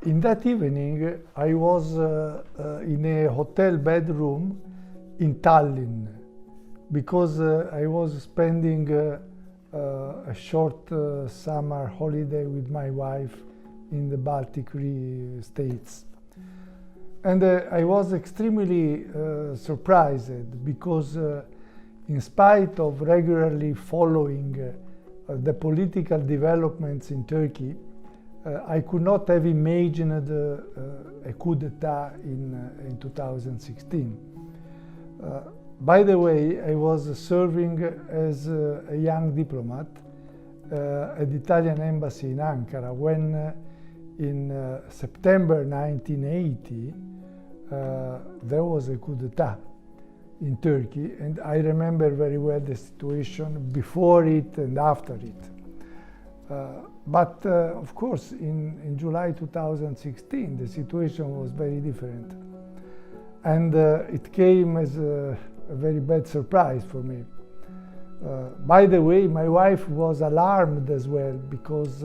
In that evening, I was in a hotel bedroom in Tallinn because I was spending a short summer holiday with my wife in the Baltic states. And I was extremely surprised because in spite of regularly following the political developments in Turkey, I could not have imagined a coup d'etat in 2016. By the way, I was serving as a young diplomat at the Italian embassy in Ankara when in September 1980 there was a coup d'etat in Turkey, and I remember very well the situation before it and after it. But of course, in July 2016, the situation was very different. And it came as a very bad surprise for me. By the way, my wife was alarmed as well because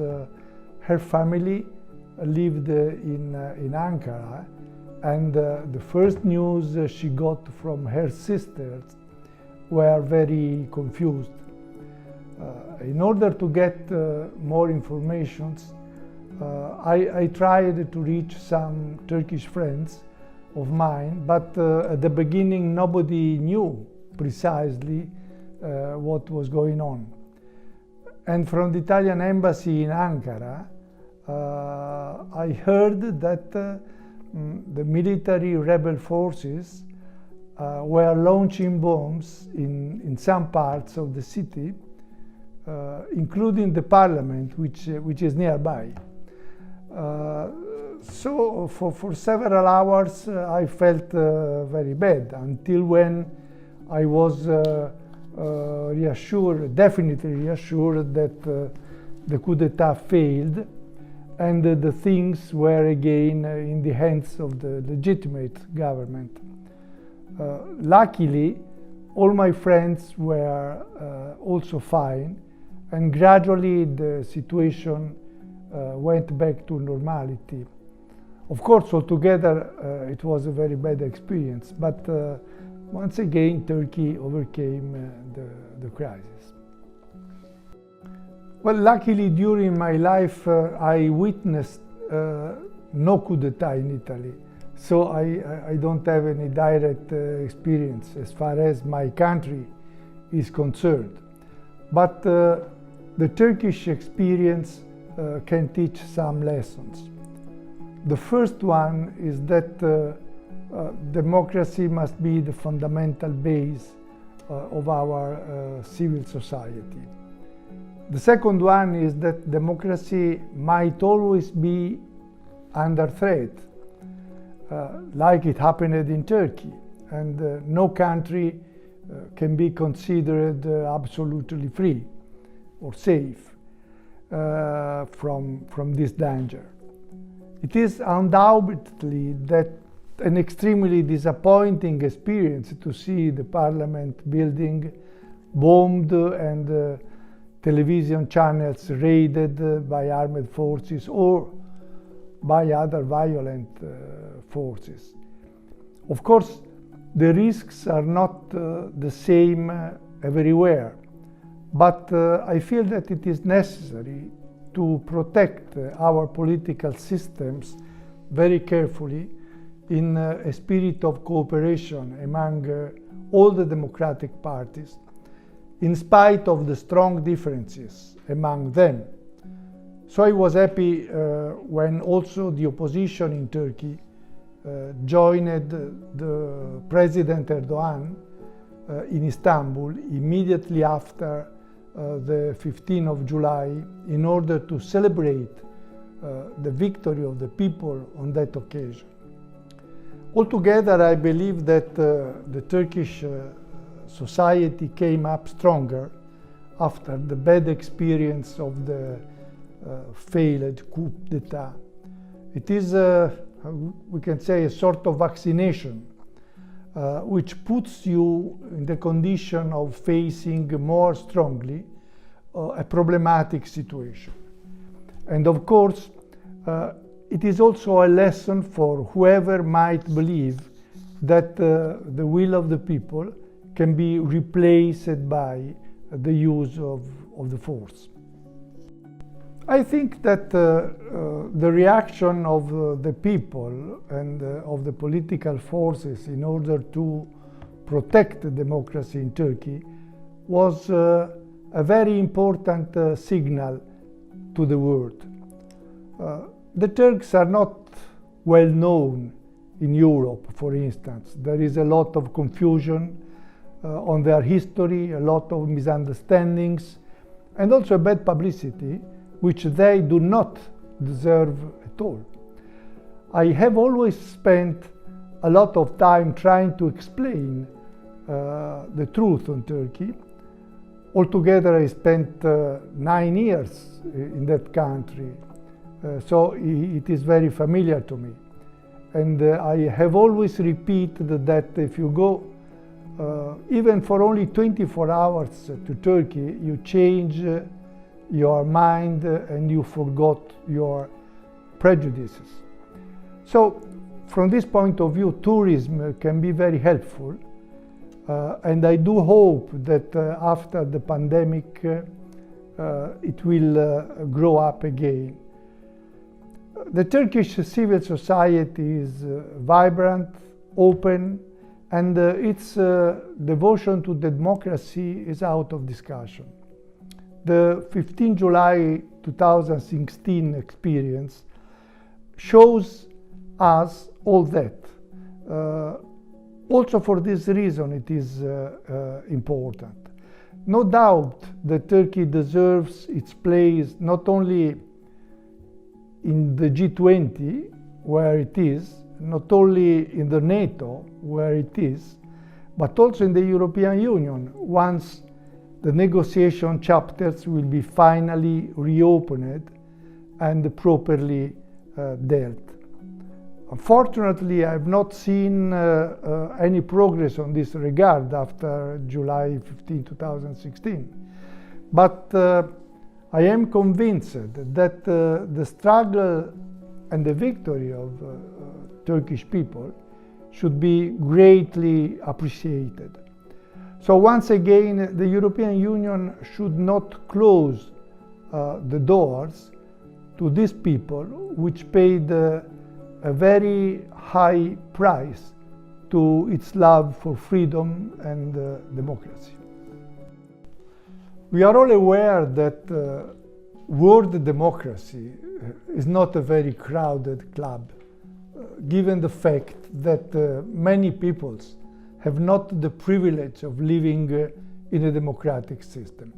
her family lived in Ankara, and the first news she got from her sisters were very confused. In order to get more information, I tried to reach some Turkish friends of mine, but at the beginning nobody knew precisely what was going on. And from the Italian embassy in Ankara, I heard that the military rebel forces were launching bombs in some parts of the city, including the parliament, which is nearby. So for several hours I felt very bad, until when I was definitely reassured that the coup d'etat failed and the things were again in the hands of the legitimate government. Luckily, all my friends were also fine, and gradually the situation went back to normality. Of course, altogether it was a very bad experience, but once again Turkey overcame the crisis. Well, luckily during my life I witnessed no coup d'etat in Italy, so I don't have any direct experience as far as my country is concerned. But the Turkish experience can teach some lessons. The first one is that democracy must be the fundamental base of our civil society. The second one is that democracy might always be under threat, like it happened in Turkey, and no country can be considered absolutely free or safe from this danger. It is undoubtedly that an extremely disappointing experience to see the parliament building bombed and television channels raided by armed forces or by other violent forces. Of course, the risks are not the same everywhere, but I feel that it is necessary to protect our political systems very carefully in a spirit of cooperation among all the democratic parties, in spite of the strong differences among them. So I was happy when also the opposition in Turkey joined the President Erdogan in Istanbul immediately after the 15th of July in order to celebrate the victory of the people on that occasion. Altogether, I believe that the Turkish society came up stronger after the bad experience of the failed coup d'etat. It is, we can say, a sort of vaccination which puts you in the condition of facing more strongly a problematic situation. And of course, it is also a lesson for whoever might believe that the will of the people can be replaced by the use of the force. I think that the reaction of the people and of the political forces in order to protect democracy in Turkey was a very important signal to the world. The Turks are not well known in Europe, for instance. There is a lot of confusion on their history, a lot of misunderstandings, and also bad publicity, which they do not deserve at all. I have always spent a lot of time trying to explain the truth on Turkey. Altogether, I spent 9 years in that country, so it is very familiar to me. And I have always repeated that if you go even for only 24 hours to Turkey, you change your mind and you forgot your prejudices. So from this point of view, tourism can be very helpful. And I do hope that after the pandemic, it will grow up again. The Turkish civil society is vibrant, open, and its devotion to democracy is out of discussion. The 15 July 2016 experience shows us all that. Also for this reason it is important. No doubt that Turkey deserves its place not only in the G20, where it is, not only in the NATO, where it is, but also in the European Union, once the negotiation chapters will be finally reopened and properly dealt. Unfortunately, I have not seen any progress on this regard after July 15, 2016. But I am convinced that the struggle and the victory of Turkish people should be greatly appreciated. So once again, the European Union should not close the doors to these people which paid a very high price to its love for freedom and democracy. We are all aware that world democracy is not a very crowded club, given the fact that many peoples have not the privilege of living in a democratic system.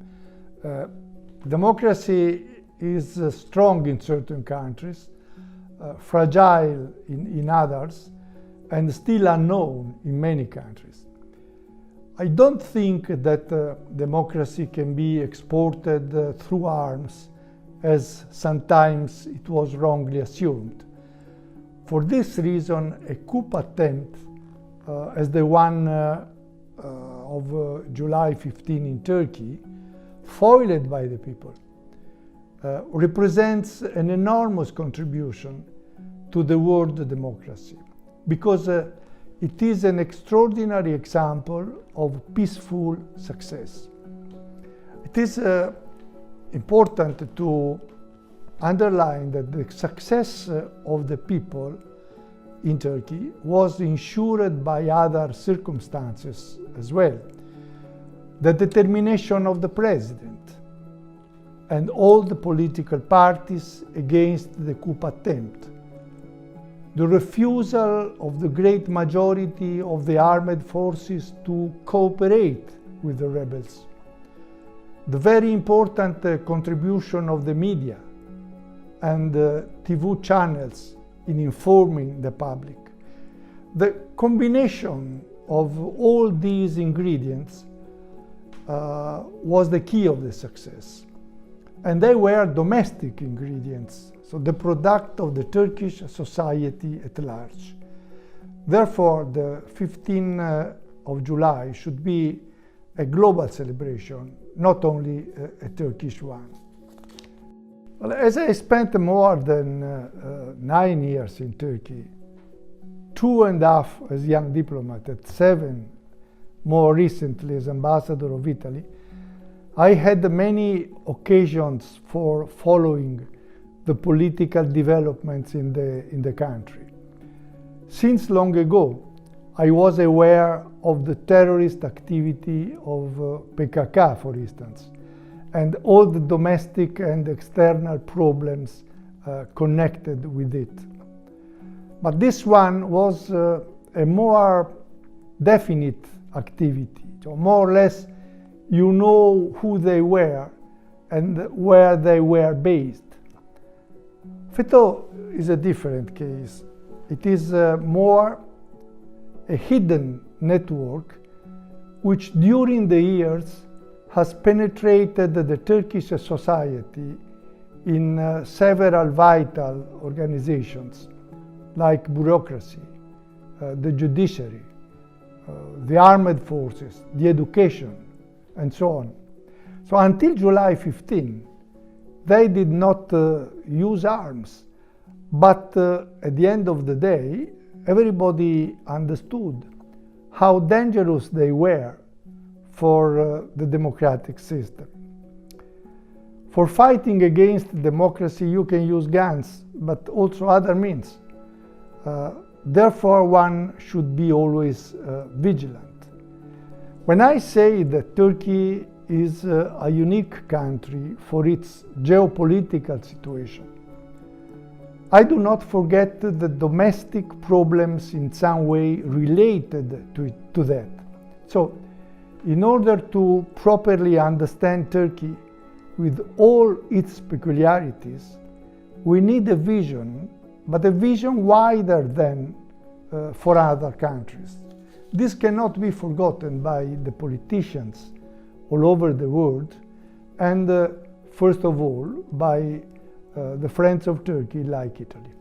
Democracy is strong in certain countries, fragile in others, and still unknown in many countries. I don't think that democracy can be exported through arms, as sometimes it was wrongly assumed. For this reason, a coup attempt, as the one of July 15 in Turkey, foiled by the people, represents an enormous contribution to the world democracy, because it is an extraordinary example of peaceful success. It is important to underline that the success of the people in Turkey was ensured by other circumstances as well. The determination of the president and all the political parties against the coup attempt, the refusal of the great majority of the armed forces to cooperate with the rebels, the very important contribution of the media and TV channels in informing the public. The combination of all these ingredients was the key of the success. And they were domestic ingredients, so the product of the Turkish society at large. Therefore, the 15th of July should be a global celebration, not only a Turkish one. Well, as I spent more than 9 years in Turkey, 2.5 as young diplomat, and 7 more recently as ambassador of Italy, I had many occasions for following the political developments in the country. Since long ago, I was aware of the terrorist activity of PKK, for instance, and all the domestic and external problems connected with it. But this one was a more definite activity. So more or less, you know who they were and where they were based. FETÖ is a different case. It is more a hidden network which during the years has penetrated the Turkish society in several vital organizations like bureaucracy, the judiciary, the armed forces, the education, and so on. So until July 15, they did not use arms, but at the end of the day, everybody understood how dangerous they were for the democratic system. For fighting against democracy, you can use guns, but also other means. Therefore, one should be always vigilant. When I say that Turkey is a unique country for its geopolitical situation, I do not forget the domestic problems in some way related to that. So, in order to properly understand Turkey with all its peculiarities, we need a vision, but a vision wider than for other countries. This cannot be forgotten by the politicians all over the world, and first of all by the friends of Turkey like Italy.